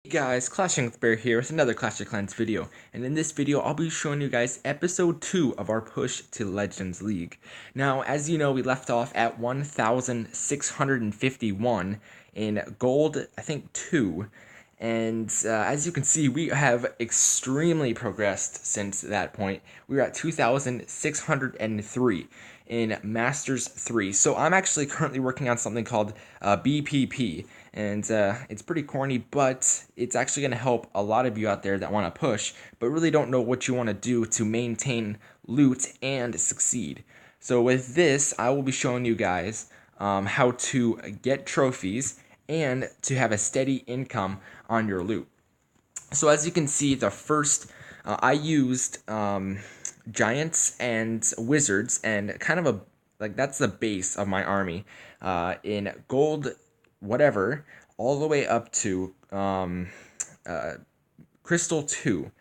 Hey guys, Clashing with Bear here with another Clash of Clans video, and in this video I'll be showing you guys episode 2 of our push to Legends League. Now, as you know, we left off at 1,651 in gold, I think 2, and as you can see, we have extremely progressed since that point. We're at 2,603 in Masters 3. So I'm actually currently working on something called BPP, and it's pretty corny, but it's actually going to help a lot of you out there that want to push, but really don't know what you want to do to maintain loot and succeed. So with this, I will be showing you guys how to get trophies and to have a steady income on your loot. So as you can see, the first, I used giants and wizards, and kind of that's the base of my army in gold, whatever, all the way up to crystal 2.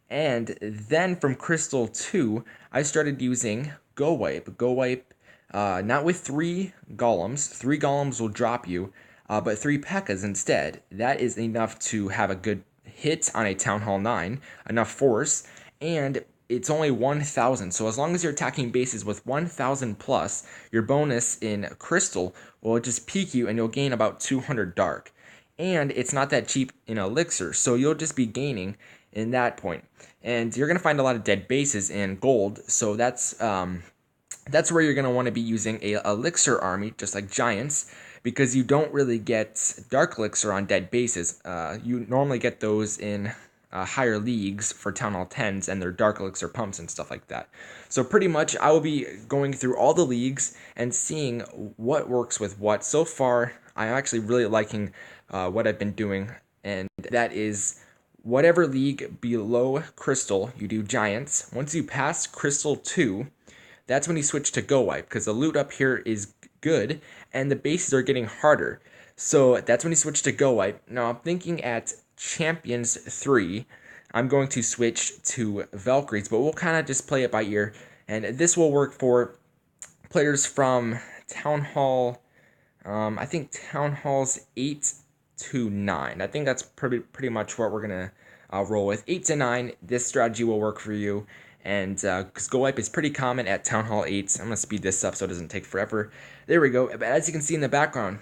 And then from crystal 2, I started using Go Wipe. Go Wipe, not with 3 golems. 3 golems will drop you, but 3 P.E.K.K.As instead. That is enough to have a good hit on a Town Hall 9, enough force, and it's only 1,000. So as long as you're attacking bases with 1,000 plus, your bonus in Crystal will just peak you and you'll gain about 200 Dark. And it's not that cheap in Elixir, so you'll just be gaining in that point. And you're going to find a lot of dead bases in gold, so that's where you're going to want to be using a Elixir army, just like giants, because you don't really get Dark Elixir on dead bases. You normally get those in higher leagues for Town Hall 10s and their Dark Elixir pumps and stuff like that. So pretty much I will be going through all the leagues and seeing what works with what. So far, I'm actually really liking what I've been doing, and that is whatever league below Crystal, you do Giants. Once you pass Crystal 2, that's when you switch to Go Wipe, because the loot up here is good, and the bases are getting harder. So that's when you switch to Go Wipe. Now I'm thinking at Champions 3, I'm going to switch to Valkyries, but we'll kind of just play it by ear, and this will work for players from Town Hall, I think Town Halls 8 to 9. I think that's pretty much what we're going to roll with. 8 to 9, this strategy will work for you. And because Go Wipe is pretty common at Town Hall 8. I'm going to speed this up so it doesn't take forever. There we go. But as you can see in the background,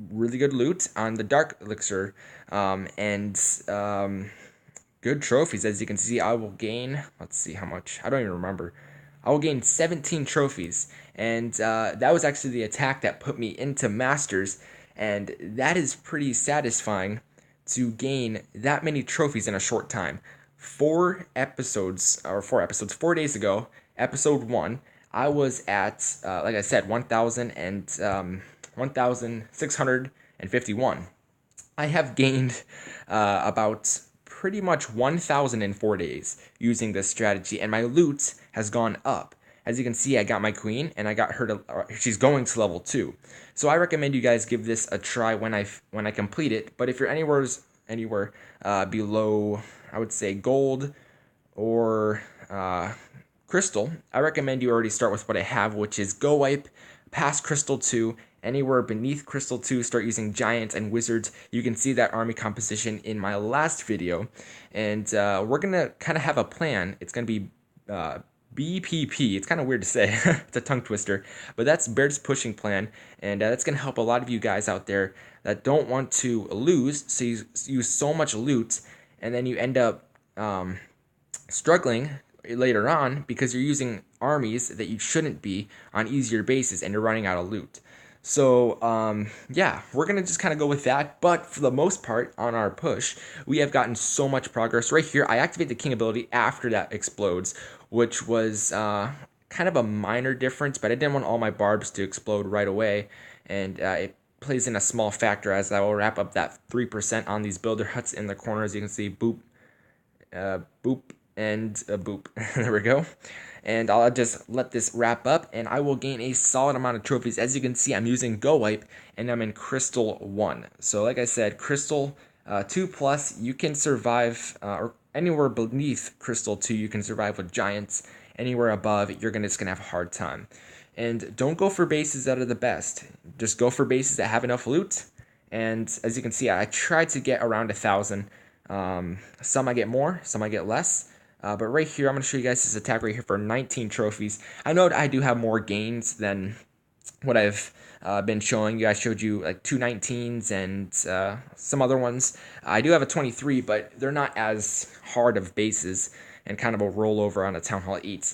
really good loot on the Dark Elixir. And good trophies. As you can see, I will gain, let's see how much. I don't even remember. I will gain 17 trophies. And that was actually the attack that put me into Masters. And that is pretty satisfying to gain that many trophies in a short time. 4 days ago, episode 1, I was at, like I said, 1,651. I have gained about pretty much 1,000 in 4 days using this strategy, and my loot has gone up. As you can see, I got my queen, and I got her to, she's going to level 2. So I recommend you guys give this a try when I complete it. But if you're anywhere below, I would say gold or crystal, I recommend you already start with what I have, which is Go Wipe, past crystal 2, anywhere beneath crystal 2, start using giants and wizards. You can see that army composition in my last video, and we're going to kind of have a plan. It's going to be BPP. It's kind of weird to say. It's a tongue twister. But that's Bear's pushing plan. And that's going to help a lot of you guys out there that don't want to lose. So you use so much loot, and then you end up struggling later on because you're using armies that you shouldn't be on easier bases, and you're running out of loot. So, yeah, we're going to just kind of go with that. But for the most part, on our push, we have gotten so much progress. Right here, I activate the King ability after that explodes, which was kind of a minor difference, but I didn't want all my barbs to explode right away. And it plays in a small factor as I will wrap up that 3% on these builder huts in the corner. As you can see, boop, boop, and boop. There we go. And I'll just let this wrap up, and I will gain a solid amount of trophies. As you can see, I'm using Go Wipe, and I'm in Crystal 1. So like I said, Crystal 2 plus, you can survive, or anywhere beneath Crystal 2, you can survive with giants. Anywhere above, you're just going to have a hard time. And don't go for bases that are the best. Just go for bases that have enough loot. And as you can see, I tried to get around 1,000. Some I get more, some I get less. But right here, I'm going to show you guys this attack right here for 19 trophies. I know I do have more gains than what I've been showing you. I showed you like 219s and some other ones. I do have a 23, but they're not as hard of bases and kind of a rollover on a Town Hall 8.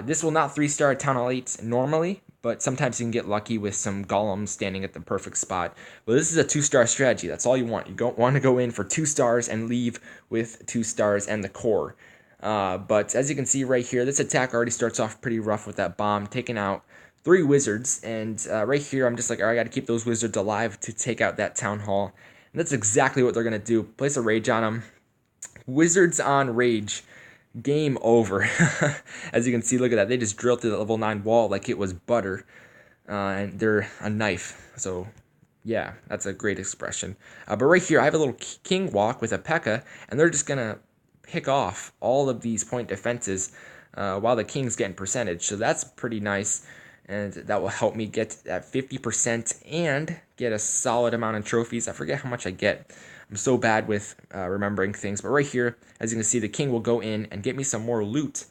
This will not 3-star a Town Hall 8 normally, but sometimes you can get lucky with some golems standing at the perfect spot. Well, this is a 2-star strategy. That's all you want. You don't want to go in for 2 stars and leave with 2 stars and the core. But as you can see right here, this attack already starts off pretty rough with that bomb, taking out 3 wizards. And right here, I'm just like, all right, I got to keep those wizards alive to take out that Town Hall. And that's exactly what they're going to do. Place a rage on them. Wizards on rage. Game over. As you can see, look at that. They just drilled through the level 9 wall like it was butter. And they're a knife. So, yeah, that's a great expression. But right here, I have a little king walk with a P.E.K.K.A. And they're just going to pick off all of these point defenses while the king's getting percentage. So that's pretty nice. And that will help me get that 50% and get a solid amount of trophies. I forget how much I get. I'm so bad with remembering things. But right here, as you can see, the king will go in and get me some more loot.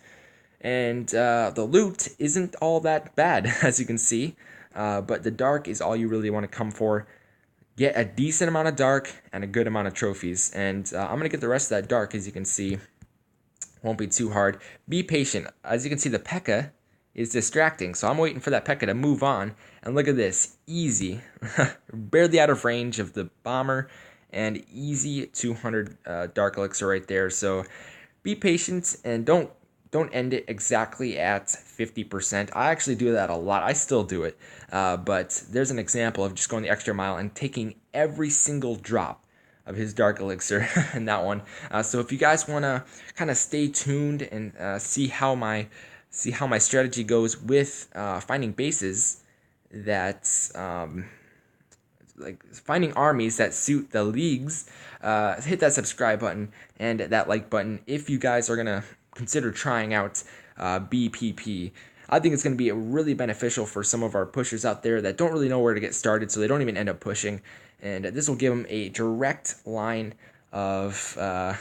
And the loot isn't all that bad, as you can see. But the dark is all you really want to come for. Get a decent amount of dark and a good amount of trophies. And I'm going to get the rest of that dark, as you can see. Won't be too hard. Be patient. As you can see, the P.E.K.K.A. is distracting. So I'm waiting for that P.E.K.K.A. to move on. And look at this. Easy. Barely out of range of the bomber. And easy 200 Dark Elixir right there. So be patient and don't end it exactly at 50%. I actually do that a lot. I still do it. But there's an example of just going the extra mile and taking every single drop of his Dark Elixir in that one. So if you guys want to kind of stay tuned and see how my strategy goes with finding bases that like finding armies that suit the leagues, hit that subscribe button and that like button if you guys are gonna consider trying out BPP. I think it's going to be really beneficial for some of our pushers out there that don't really know where to get started, so they don't even end up pushing. And this will give them a direct line of, I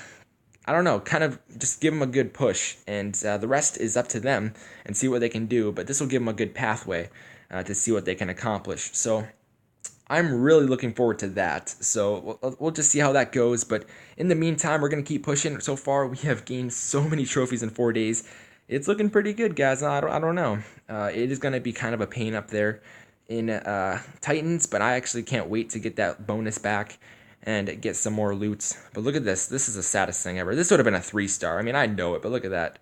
don't know, kind of just give them a good push. And the rest is up to them and see what they can do. But this will give them a good pathway to see what they can accomplish. So I'm really looking forward to that. So we'll just see how that goes. But in the meantime, we're going to keep pushing. So far, we have gained so many trophies in 4 days. It's looking pretty good, guys. I don't know. It is going to be kind of a pain up there in Titans, but I actually can't wait to get that bonus back and get some more loot. But look at this. This is the saddest thing ever. This would have been a 3-star. I mean, I know it, but look at that.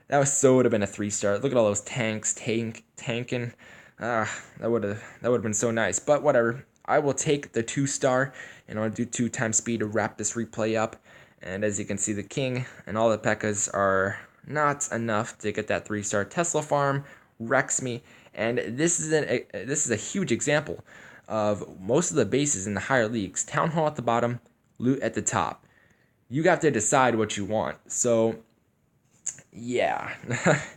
That would have been a 3-star. Look at all those tanks tanking. That would have been so nice. But whatever. I will take the 2-star, and I'm going to do 2 times speed to wrap this replay up. And as you can see, the king and all the P.E.K.K.A.s are not enough to get that 3-star. Tesla farm wrecks me, and this is a huge example of most of the bases in the higher leagues. Town Hall at the bottom, loot at the top. You have to decide what you want. So, yeah.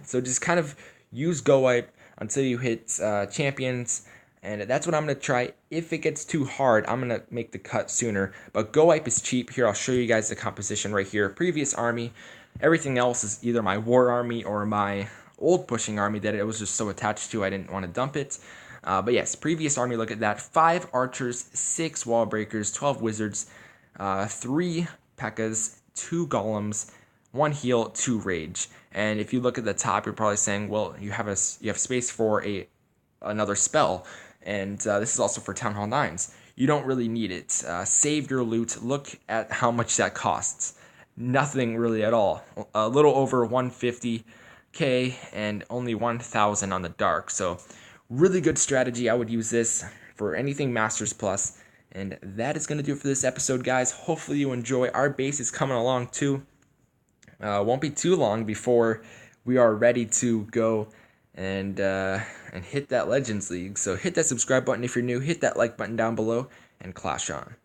So just kind of use Go Wipe until you hit champions. And that's what I'm going to try. If it gets too hard, I'm going to make the cut sooner. But Go Wipe is cheap. Here, I'll show you guys the composition right here. Previous army. Everything else is either my war army or my old pushing army that it was just so attached to I didn't want to dump it. But yes, previous army, look at that. 5 archers, 6 Wallbreakers, 12 wizards, 3 P.E.K.K.A.s, 2 golems, 1 heal, 2 rage. And if you look at the top, you're probably saying, well, you have space for another spell. And this is also for Town Hall 9s. You don't really need it. Save your loot. Look at how much that costs. Nothing really at all. A little over 150k and only 1,000 on the dark. So really good strategy. I would use this for anything Masters Plus. And that is going to do it for this episode, guys. Hopefully you enjoy. Our base is coming along too. Won't be too long before we are ready to go and hit that Legends League. So hit that subscribe button if you're new, hit that like button down below, and clash on.